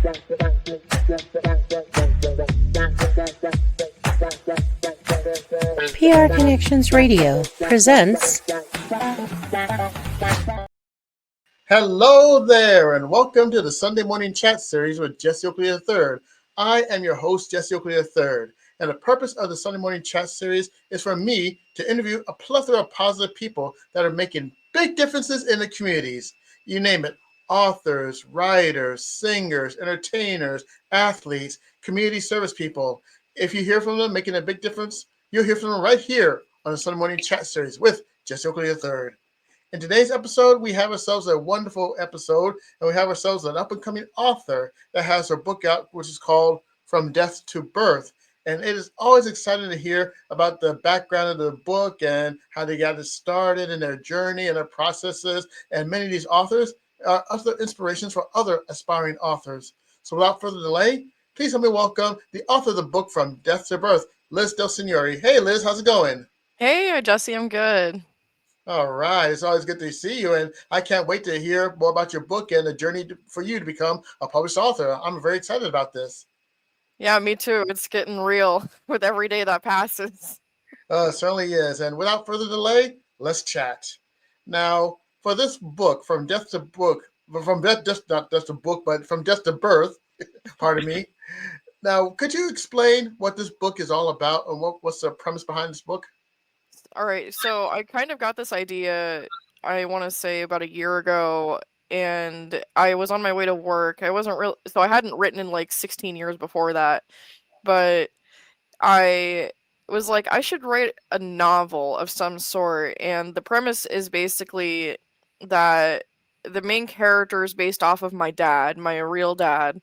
PR Connections Radio presents. Hello there, and welcome to the Sunday Morning Chat Series with Jesse Oakley III. I am your host, Jesse Oakley III, and the purpose of the Sunday Morning Chat Series is for me to interview a plethora of positive people that are making big differences in the communities. You name it, authors, writers, singers, entertainers, athletes, community service people. If you hear from them making a big difference, you'll hear from them right here on the Sunday Morning Chat Series with Jesse Oakley III. In today's episode, we have ourselves a wonderful episode, and we have ourselves an up-and-coming author that has her book out, which is called From Death to Birth. And it is always exciting to hear about the background of the book and how they got it started and their journey and their processes. And many of these authors are other inspirations for other aspiring authors. So without further delay, please help me welcome the author of the book From Death to Birth, Liz DelSignore. Hey, Liz, how's it going? Hey, Jesse, I'm good. All right. It's always good to see you. And I can't wait to hear more about your book and the journey for you to become a published author. I'm very excited about this. Yeah, me too. It's getting real with every day that passes. It certainly is. And without further delay, let's chat. Now, for this book, From Death to Book, from death, not death to book, but From Death to Birth, pardon me. Now, could you explain what this book is all about and what's the premise behind this book? All right, so I kind of got this idea, I want to say about a year ago, and I was on my way to work. So I hadn't written in like 16 years before that, but I was like, I should write a novel of some sort. And the premise is basically that the main character is based off of my dad, my real dad.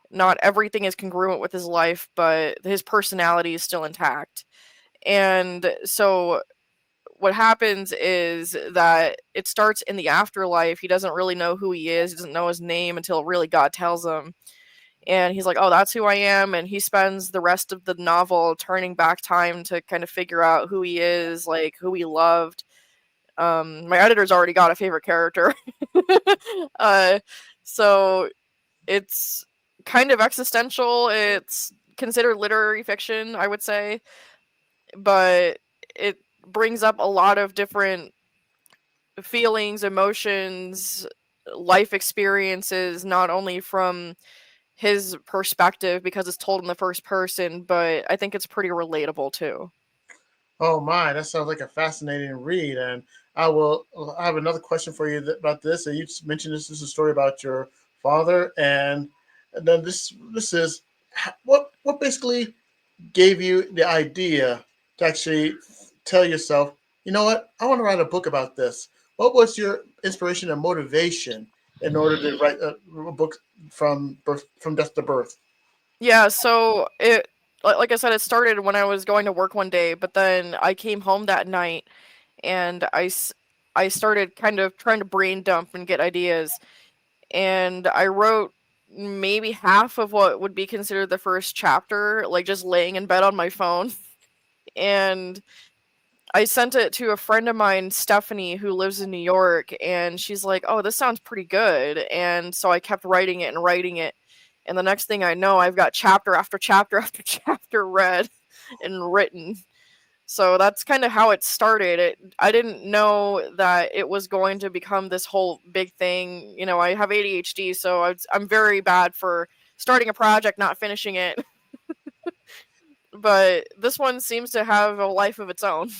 Not everything is congruent with his life, but his personality is still intact. And so what happens is that it starts in the afterlife. He doesn't really know who he is. He doesn't know his name until really God tells him. And he's like, oh, that's who I am. And he spends the rest of the novel turning back time to kind of figure out who he is, like who he loved. My editor's already got a favorite character. uh, so it's kind of existential. It's considered literary fiction, I would say. But it brings up a lot of different feelings, emotions, life experiences, not only from his perspective because it's told in the first person, but I think it's pretty relatable too. Oh my, that sounds like a fascinating read. And I have another question for you about this. And you just mentioned this is a story about your father, and then this is what basically gave you the idea to actually tell yourself, you know what, I want to write a book about this. What was your inspiration and motivation in order to write a book from death to birth? Yeah, so like I said, it started when I was going to work one day, but then I came home that night and I started kind of trying to brain dump and get ideas. And I wrote maybe half of what would be considered the first chapter, like just laying in bed on my phone. And I sent it to a friend of mine, Stephanie, who lives in New York, and she's like, "Oh, this sounds pretty good." And so I kept writing it and writing it. And the next thing I know, I've got chapter after chapter after chapter read and written. So that's kind of how it started. I didn't know that it was going to become this whole big thing. You know, I have ADHD, so I'm very bad for starting a project, not finishing it. But this one seems to have a life of its own.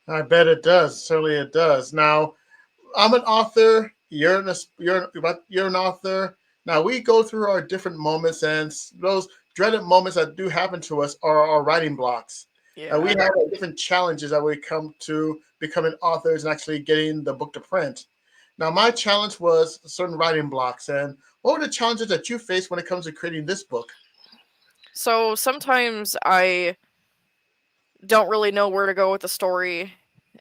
I bet it does. Certainly, it does. Now, I'm an author. You're an author. Now we go through our different moments, and those dreaded moments that do happen to us are our writing blocks. We Yeah. have different challenges that we come to becoming authors and actually getting the book to print. Now, my challenge was certain writing blocks, and what were the challenges that you faced when it comes to creating this book? So sometimes I don't really know where to go with the story,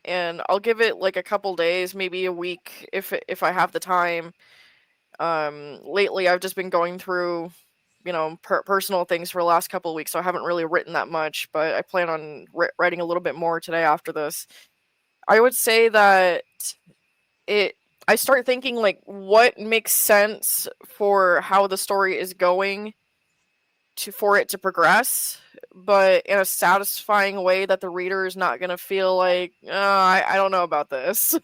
and I'll give it like a couple days, maybe a week if I have the time. Lately I've just been going through, personal things for the last couple of weeks, so I haven't really written that much, but I plan on writing a little bit more today after this. I would say that it I start thinking like what makes sense for how the story is going for it to progress, but in a satisfying way that the reader is not gonna feel like, I don't know about this.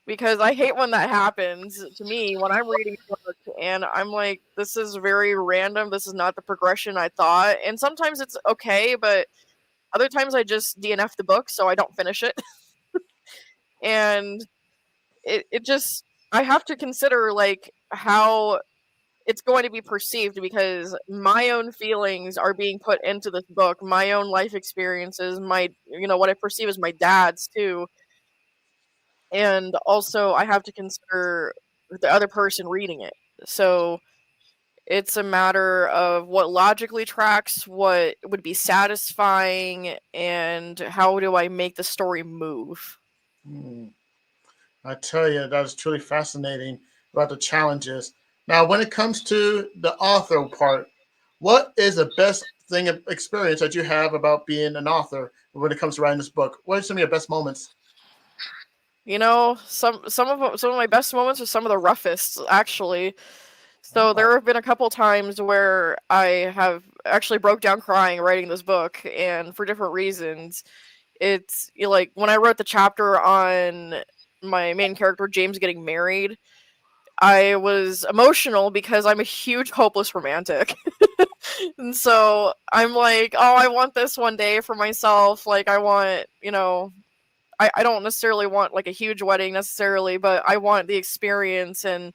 Because I hate when that happens to me when I'm reading a book and I'm like, this is very random. This is not the progression I thought. And sometimes it's okay, but other times I just DNF the book so I don't finish it. And it just, I have to consider like how it's going to be perceived because my own feelings are being put into this book, my own life experiences, what I perceive as my dad's too. And also I have to consider the other person reading it. So it's a matter of what logically tracks, what would be satisfying, and how do I make the story move. Hmm. I tell you, that is truly fascinating about the challenges. Now, when it comes to the author part, what is the best thing experience that you have about being an author when it comes to writing this book? What are some of your best moments? Some of my best moments are some of the roughest, actually. So Oh, there have been a couple times where I have actually broke down crying writing this book, and for different reasons. Like when I wrote the chapter on my main character James getting married, I was emotional because I'm a huge hopeless romantic. And so I'm like, oh, I want this one day for myself. Like I want, I don't necessarily want like a huge wedding necessarily, but I want the experience, and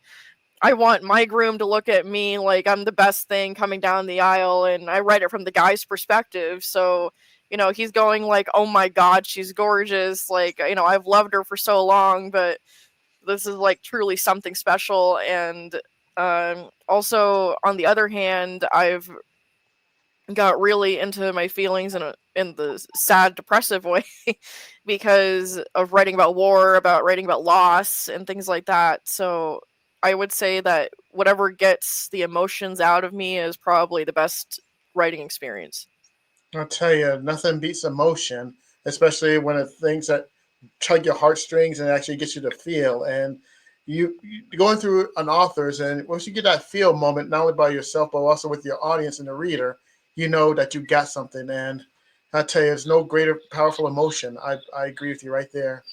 I want my groom to look at me like I'm the best thing coming down the aisle, and I write it from the guy's perspective. So, he's going like, "Oh my god, she's gorgeous." Like, I've loved her for so long, but this is like truly something special. And also on the other hand, I've got really into my feelings in the sad depressive way because of writing about war, about writing about loss and things like that. So I would say that whatever gets the emotions out of me is probably the best writing experience. I'll tell you, nothing beats emotion, especially when it's things that tug your heartstrings and actually gets you to feel. And you going through an author's, and once you get that feel moment, not only by yourself but also with your audience and the reader, you know that you got something. And I tell you, there's no greater powerful emotion. I agree with you right there.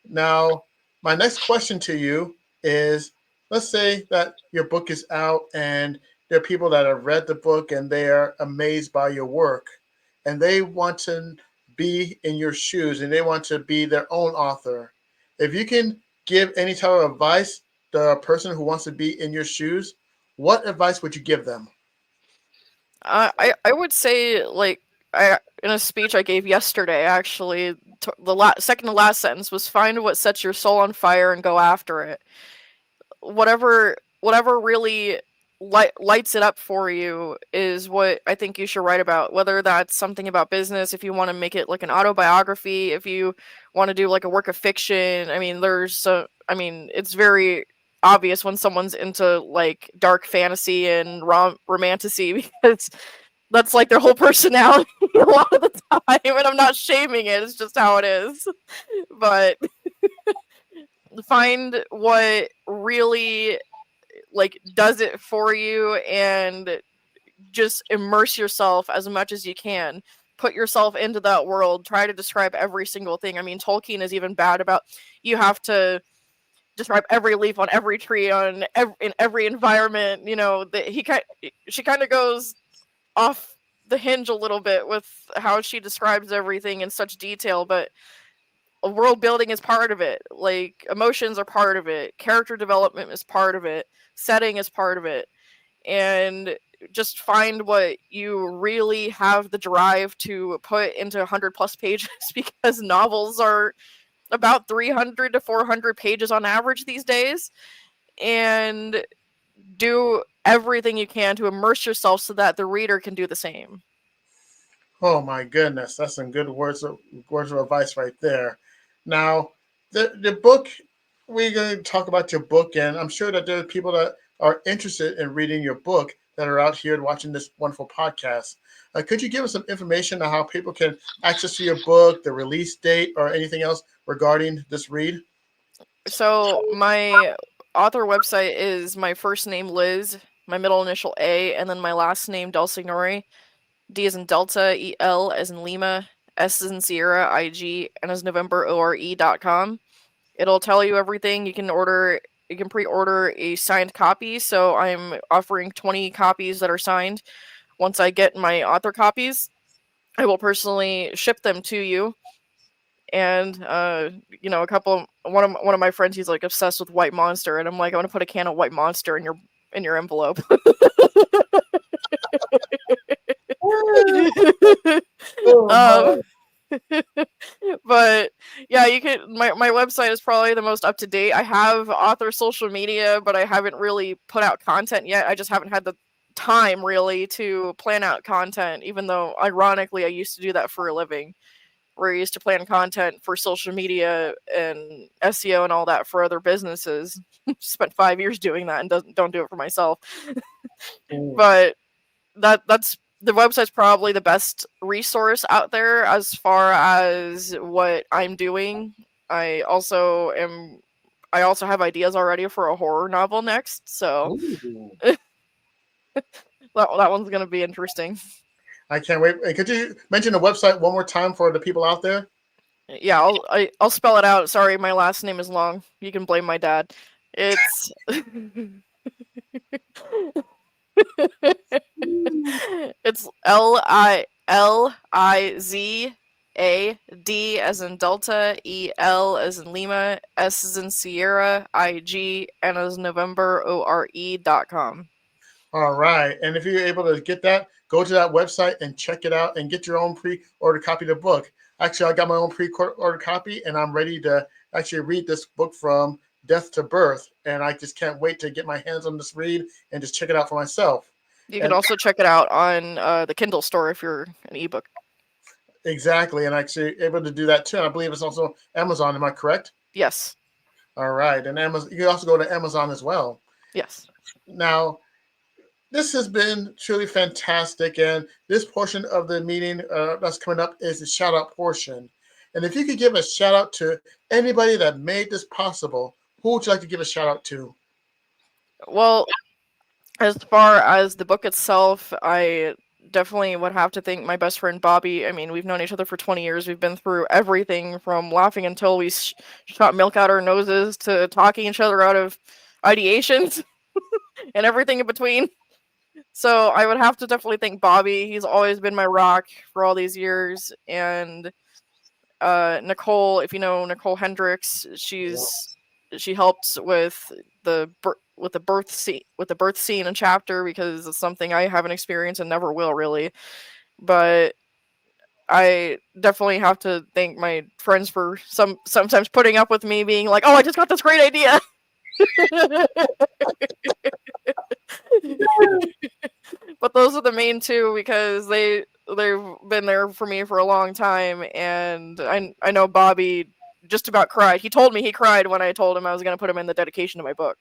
Now, my next question to you is, let's say that your book is out and there are people that have read the book and they are amazed by your work and they want to be in your shoes and they want to be their own author. If you can give any type of advice to a person who wants to be in your shoes, what advice would you give them? I would say like in a speech I gave yesterday actually second to last sentence was find what sets your soul on fire and go after it. Whatever really lights it up for you is what I think you should write about. Whether that's something about business, if you want to make it like an autobiography, if you want to do like a work of fiction. It's very obvious when someone's into like dark fantasy and romantasy because that's like their whole personality a lot of the time. And I'm not shaming it; it's just how it is. But find what really like does it for you and just immerse yourself as much as you can. Put yourself into that world. Try to describe every single thing. I mean, Tolkien is even bad about you have to describe every leaf on every tree in every environment. That she kind of goes off the hinge a little bit with how she describes everything in such detail, but world building is part of it. Like emotions are part of it. Character development is part of it. Setting is part of it. And just find what you really have the drive to put into 100 plus pages because novels are about 300 to 400 pages on average these days. And do everything you can to immerse yourself so that the reader can do the same. Oh my goodness, that's some good words of advice right there. Now, the book, we're going to talk about your book, and I'm sure that there are people that are interested in reading your book that are out here watching this wonderful podcast. Could you give us some information on how people can access your book, the release date, or anything else regarding this read? So my author website is my first name Liz, my middle initial A, and then my last name DelSignore. D as in Delta, E-L as in Lima, S as in Sierra, I-G, and as November, O-R-E.com. It'll tell you everything. You can pre-order a signed copy, so I'm offering 20 copies that are signed. Once I get my author copies, I will personally ship them to you. And a couple one of my friends, he's like obsessed with White Monster, and I'm like, I want to put a can of White Monster in your envelope. Oh, um but yeah, you can my website is probably the most up to date. I have author social media, but I haven't really put out content yet. I just haven't had the time really to plan out content, even though ironically I used to do that for a living, where I used to plan content for social media and SEO and all that for other businesses. Spent 5 years doing that and don't do it for myself. But that's the website's probably the best resource out there as far as what I'm doing. I also am I also have ideas already for a horror novel next, so ooh. that one's gonna be interesting. I can't wait. And could you mention the website one more time for the people out there? Yeah, I'll spell it out. Sorry, my last name is long. You can blame my dad. It's it's Liz as in Delta, E-L as in Lima, S as in Sierra, I-G, and as November, O-R-E.com. All right. And if you're able to get that, go to that website and check it out and get your own pre-order copy of the book. Actually, I got my own pre-order copy and I'm ready to actually read this book from death to birth. And I just can't wait to get my hands on this read and just check it out for myself. You can And also check it out on the Kindle store if you're an ebook. exactly. And actually able to do that too. And I believe it's also Amazon. Am I correct? Yes. All right. And Amazon, you can also go to Amazon as well. Yes. Now, this has been truly fantastic. And this portion of the meeting that's coming up is the shout out portion. And if you could give a shout out to anybody that made this possible, who would you like to give a shout out to? Well, as far as the book itself, I definitely would have to thank my best friend Bobby. I mean, we've known each other for 20 years. We've been through everything from laughing until we shot milk out our noses to talking each other out of ideations and everything in between. So I would have to definitely thank Bobby. He's always been my rock for all these years. And Nicole, if you know Nicole Hendricks, she helped with the birth scene and chapter, because it's something I haven't experienced and never will really. But I definitely have to thank my friends for sometimes putting up with me being like, "Oh, I just got this great idea." But those are the main two, because they've been there for me for a long time, and I know Bobby just about cried. He told me he cried when I told him I was going to put him in the dedication of my book.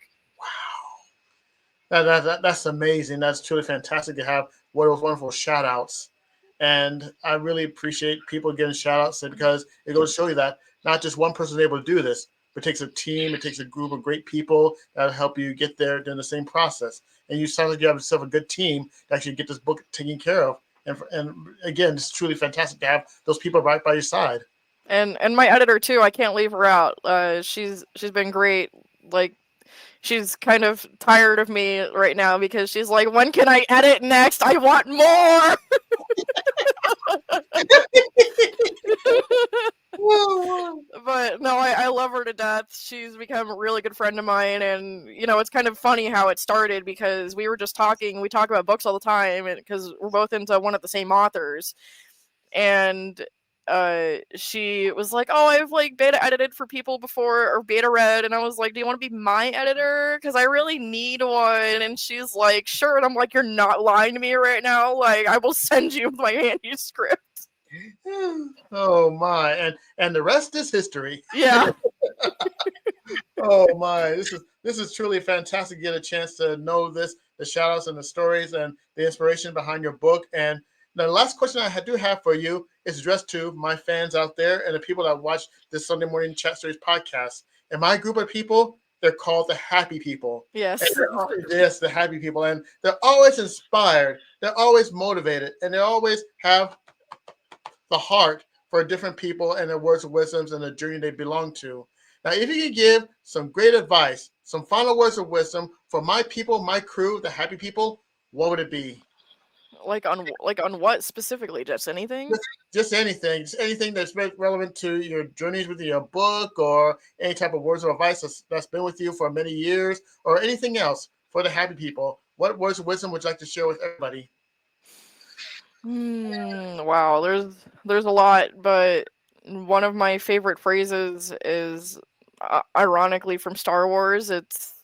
Wow. That's amazing. That's truly fantastic to have one of those wonderful shout outs. And I really appreciate people getting shout outs because it goes to show you that not just one person is able to do this, but it takes a team, it takes a group of great people that help you get there during the same process. And you sound like you have yourself a good team to actually get this book taken care of. And again, it's truly fantastic to have those people right by your side. And my editor too, I can't leave her out. She's been great. Like, she's kind of tired of me right now because she's like, when can I edit next? I want more. But no, I love her to death. She's become a really good friend of mine, and it's kind of funny how it started, because we were just talking. We talk about books all the time, and because we're both into one of the same authors, and she was like, "Oh, I've like beta edited for people before, or beta read," and I was like, "Do you want to be my editor? Because I really need one." And she's like, "Sure," and I'm like, "You're not lying to me right now. Like, I will send you my manuscript." Oh my, and the rest is history. Yeah. Oh my, this is truly fantastic to get a chance to know the shout outs and the stories and the inspiration behind your book. And the last question I do have for you is addressed to my fans out there and the people that watch this Sunday Morning Chat Series podcast. And my group of people, they're called the happy people. Yes. Yes, the happy people. And they're always inspired. They're always motivated. And they always have the heart for different people and their words of wisdoms and the journey they belong to. Now, if you could give some great advice, some final words of wisdom for my people, my crew, the happy people, what would it be? Like on what specifically? Just anything? Just anything that's relevant to your journeys with your book or any type of words of advice that's been with you for many years or anything else for the happy people. What words of wisdom would you like to share with everybody? Wow, there's a lot, but one of my favorite phrases is ironically from Star Wars. It's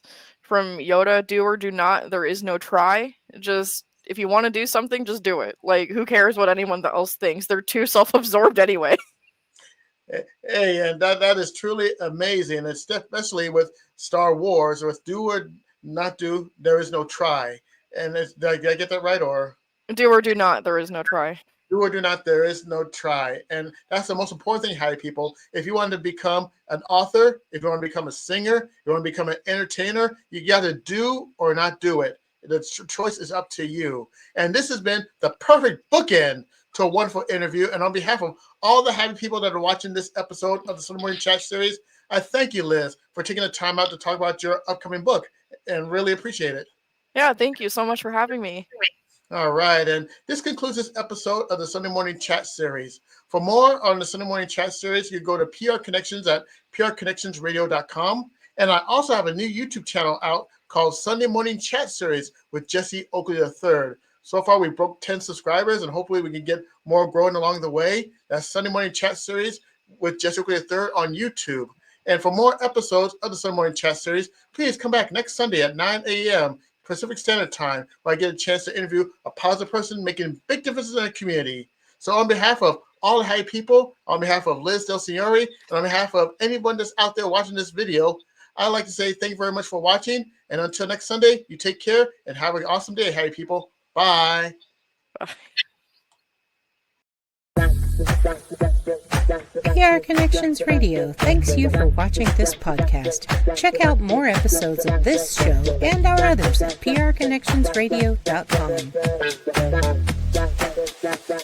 from Yoda, do or do not, there is no try. Just if you want to do something, just do it. Like, who cares what anyone else thinks? They're too self-absorbed anyway. Hey, and that is truly amazing, especially with Star Wars, with do or not do, there is no try. And did I get that right, or? Do or do not, there is no try. Do or do not, there is no try. And that's the most important thing, happy people. If you want to become an author, if you want to become a singer, you want to become an entertainer, you got to do or not do it. The choice is up to you. And this has been the perfect bookend to a wonderful interview. And on behalf of all the happy people that are watching this episode of the Sunday Morning Chat series, I thank you, Liz, for taking the time out to talk about your upcoming book and really appreciate it. Yeah, thank you so much for having me. All right, and this concludes this episode of the Sunday Morning Chat series. For more on the Sunday Morning Chat series, you go to PR Connections at prconnectionsradio.com. And I also have a new YouTube channel out called Sunday Morning Chat Series with Jesse Oakley III. So far, we broke 10 subscribers, and hopefully we can get more growing along the way. That's Sunday Morning Chat Series with Jesse Oakley III on YouTube. And for more episodes of the Sunday Morning Chat series, please come back next Sunday at 9 a.m. Pacific Standard Time, where I get a chance to interview a positive person making big differences in the community. So on behalf of all the happy people, on behalf of Liz DelSignore, and on behalf of anyone that's out there watching this video, I'd like to say thank you very much for watching. And until next Sunday, you take care and have an awesome day, happy people. Bye. PR Connections Radio thanks you for watching this podcast. Check out more episodes of this show and our others at prconnectionsradio.com.